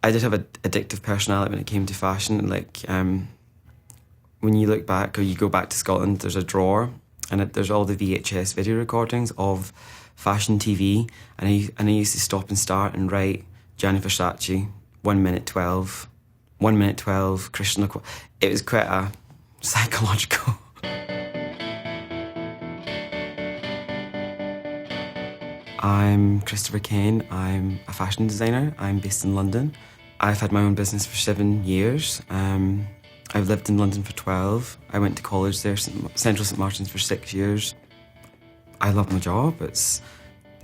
I did have an addictive personality when it came to fashion. Like, when you look back or you go back to Scotland, there's a drawer and there's all the VHS video recordings of fashion TV, and I used to stop and start and write Gianni Versace, 1 minute 12, 1 minute 12, Christian Lacroix. It was quite a psychological. I'm Christopher Kane. I'm a fashion designer. I'm based in London. I've had my own business for 7 years. I've lived in London for 12. I went to college there, Central St Martin's, for 6 years. I love my job.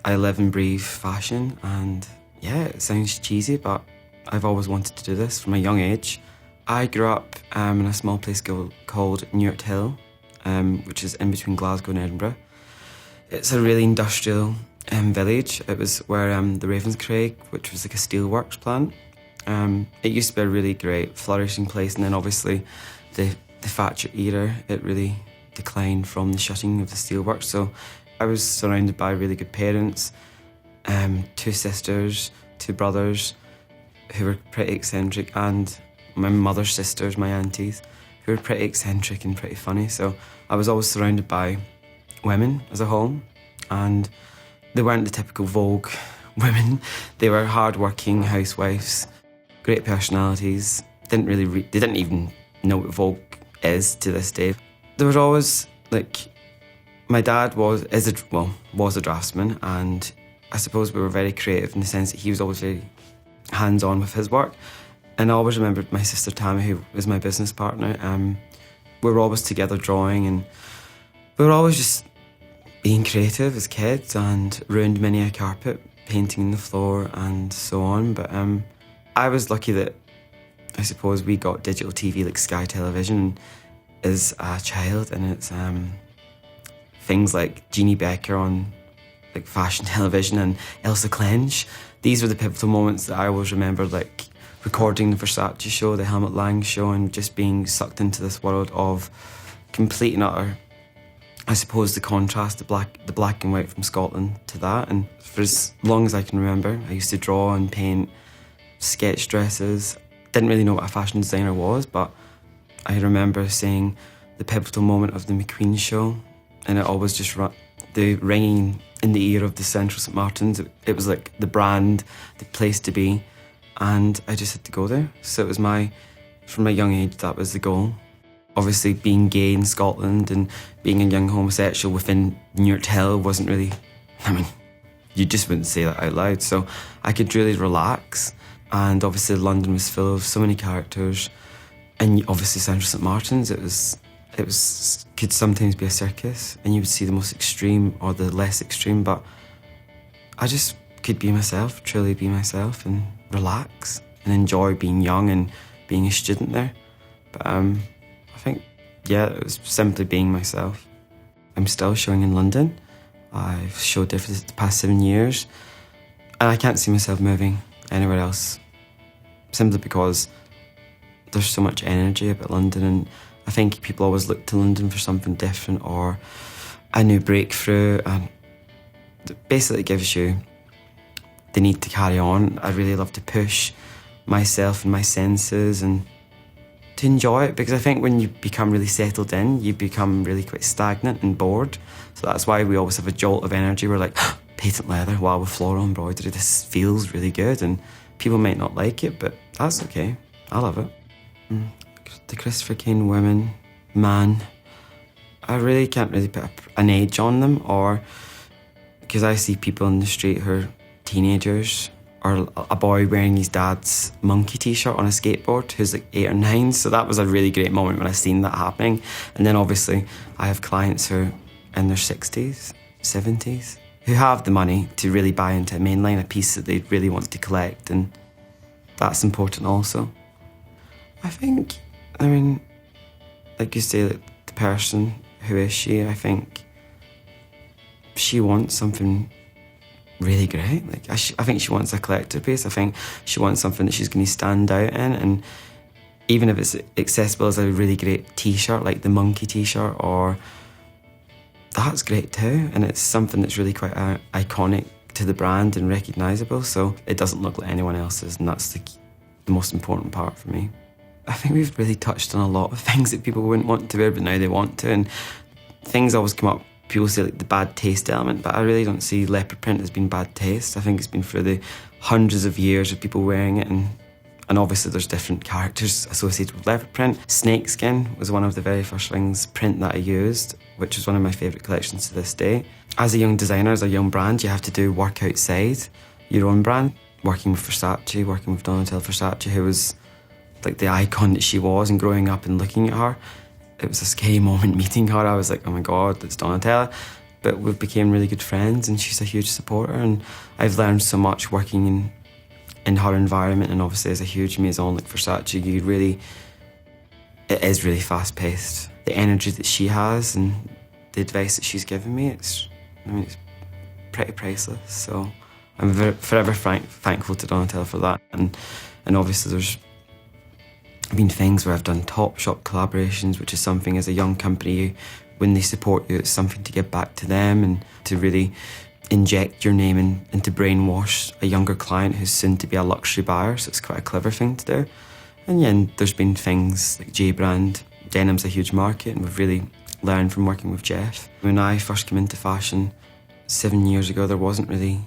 I live and breathe fashion, and yeah, it sounds cheesy, but I've always wanted to do this from a young age. I grew up in a small place called Newart Hill, which is in between Glasgow and Edinburgh. It's a really industrial village. It was where the Ravenscraig, which was like a steelworks plant. It used to be a really great, flourishing place, and then obviously the Thatcher era, it really declined from the shutting of the steelworks. So I was surrounded by really good parents, 2 sisters, 2 brothers who were pretty eccentric, and my mother's sisters, my aunties, who were pretty eccentric and pretty funny. So I was always surrounded by women as a whole, and they weren't the typical Vogue women. They were hard-working housewives, great personalities. They didn't even know what Vogue is to this day. There was always, like, my dad was a draftsman, and I suppose we were very creative in the sense that he was always very hands-on with his work. And I always remembered my sister Tammy, who was my business partner. We were always together drawing, and we were always just being creative as kids, and ruined many a carpet, painting the floor and so on. But I was lucky that I suppose we got digital TV like Sky Television as a child, and it's things like Jeannie Becker on like fashion television and Elsa Clench. These were the pivotal moments that I always remember, like recording the Versace show, the Helmut Lang show, and just being sucked into this world of complete and utter, I suppose, the contrast, the black and white from Scotland to that. And for as long as I can remember, I used to draw and paint sketch dresses. Didn't really know what a fashion designer was, but I remember seeing the pivotal moment of the McQueen show, and it always just the ringing in the ear of the Central St Martin's. It was like the brand, the place to be, and I just had to go there. So it was from a young age, that was the goal. Obviously, being gay in Scotland and being a young homosexual within Newart Hill wasn't really, you just wouldn't say that out loud. So I could really relax. And obviously London was full of so many characters. And obviously Central St Martin's, could sometimes be a circus, and you would see the most extreme or the less extreme, but I just could be myself, truly be myself, and relax and enjoy being young and being a student there. But I think, yeah, it was simply being myself. I'm still showing in London. I've showed there for the past 7 years, and I can't see myself moving anywhere else, simply because there's so much energy about London, and I think people always look to London for something different or a new breakthrough, and basically it gives you the need to carry on. I really love to push myself and my senses and to enjoy it, because I think when you become really settled in, you become really quite stagnant and bored. So that's why we always have a jolt of energy. We're like, patent leather, wow, with floral embroidery, this feels really good, and people might not like it, but that's okay. I love it. The Christopher Kane women, man, I really can't really put an age on them, or because I see people in the street who are teenagers, or a boy wearing his dad's monkey t-shirt on a skateboard who's like 8 or 9. So that was a really great moment when I seen that happening. And then obviously I have clients who are in their 60s, 70s, who have the money to really buy into a mainline, a piece that they really want to collect, and that's important also. I think, like you say, like the person, who is she? I think she wants something really great. Like I think she wants a collector piece. I think she wants something that she's going to stand out in, and even if it's accessible as a really great t-shirt, like the monkey t-shirt, or that's great too, and it's something that's really quite iconic to the brand and recognisable, so it doesn't look like anyone else's, and that's the most important part for me. I think we've really touched on a lot of things that people wouldn't want to wear, but now they want to, and things always come up. People say like the bad taste element, but I really don't see leopard print as being bad taste. I think it's been through the hundreds of years of people wearing it, and obviously there's different characters associated with leopard print. Snakeskin was one of the very first things print that I used, which is one of my favourite collections to this day. As a young designer, as a young brand, you have to do work outside your own brand. Working with Versace, working with Donatella Versace, who was like the icon that she was, and growing up and looking at her, it was a scary moment meeting her. I was like, oh my God, it's Donatella. But we became really good friends, and she's a huge supporter, and I've learned so much working in her environment, and obviously as a huge maison like Versace, it is really fast paced. The energy that she has and the advice that she's given me, it's pretty priceless. So I'm forever thankful to Donatella for that. And obviously there's been things where I've done top shop collaborations, which is something as a young company, when they support you, it's something to give back to them and to really inject your name and to brainwash a younger client who's soon to be a luxury buyer. So it's quite a clever thing to do. And yeah, and there's been things like J-brand. Denim's a huge market, and we've really learned from working with Jeff. When I first came into fashion 7 years ago, there wasn't really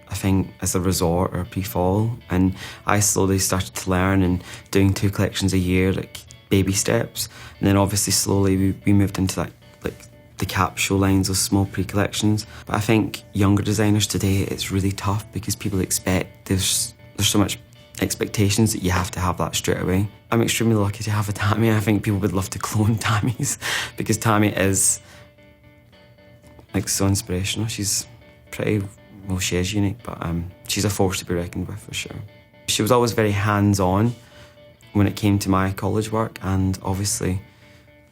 a thing as a resort or a pre-fall, and I slowly started to learn and doing 2 collections a year, like baby steps. And then obviously slowly we moved into that, like the capsule lines, those small pre-collections. But I think younger designers today, it's really tough because people expect, there's so much expectations that you have to have that straight away. I'm extremely lucky to have a Tammy. I think people would love to clone Tammys because Tammy is like so inspirational. She's pretty, well, she is unique, but she's a force to be reckoned with for sure. She was always very hands-on when it came to my college work, and obviously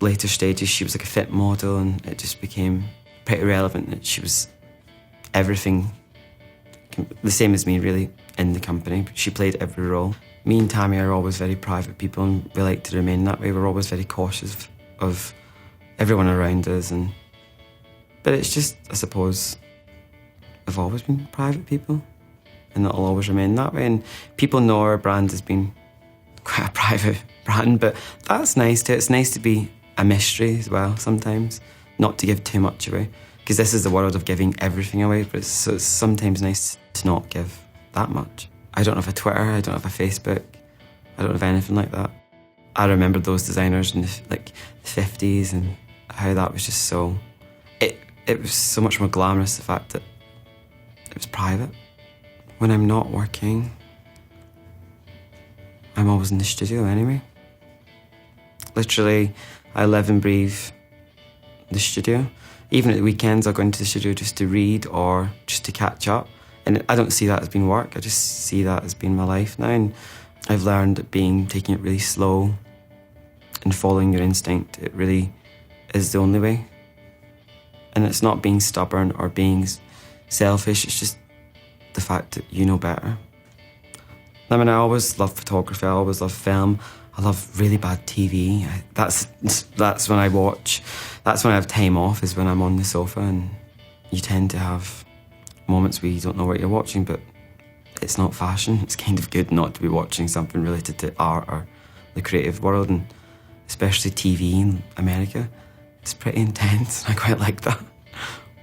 later stages she was like a fit model, and it just became pretty relevant that she was everything, the same as me really, in the company. She played every role. Me and Tammy are always very private people, and we like to remain that way. We're always very cautious of everyone around us, but it's just, I suppose, we've always been private people, and it'll always remain that way. And people know our brand as being quite a private brand, but that's nice too. It's nice to be a mystery as well sometimes, not to give too much away, because this is the world of giving everything away, but it's sometimes nice to not give that much. I don't have a Twitter, I don't have a Facebook, I don't have anything like that. I remember those designers in the 50s and how that was just so, it was so much more glamorous, the fact that it was private. When I'm not working, I'm always in the studio anyway. Literally, I live and breathe the studio. Even at the weekends, I'll go into the studio just to read or just to catch up. And I don't see that as being work, I just see that as being my life now. And I've learned that taking it really slow and following your instinct, it really is the only way. And it's not being stubborn or being selfish, it's just the fact that you know better. I mean, I always love photography, I always love film, I love really bad TV. That's when I watch, that's when I have time off, is when I'm on the sofa, and you tend to have moments where you don't know what you're watching, but it's not fashion. It's kind of good not to be watching something related to art or the creative world, and especially TV in America. It's pretty intense, I quite like that.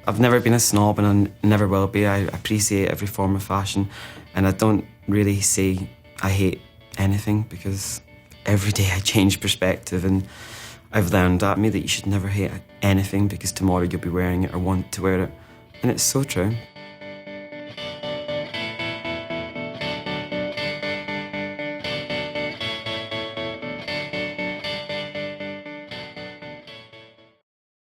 I've never been a snob, and I never will be. I appreciate every form of fashion, and I don't really say I hate anything, because every day I change perspective, and I've learned that you should never hate anything, because tomorrow you'll be wearing it or want to wear it, and it's so true.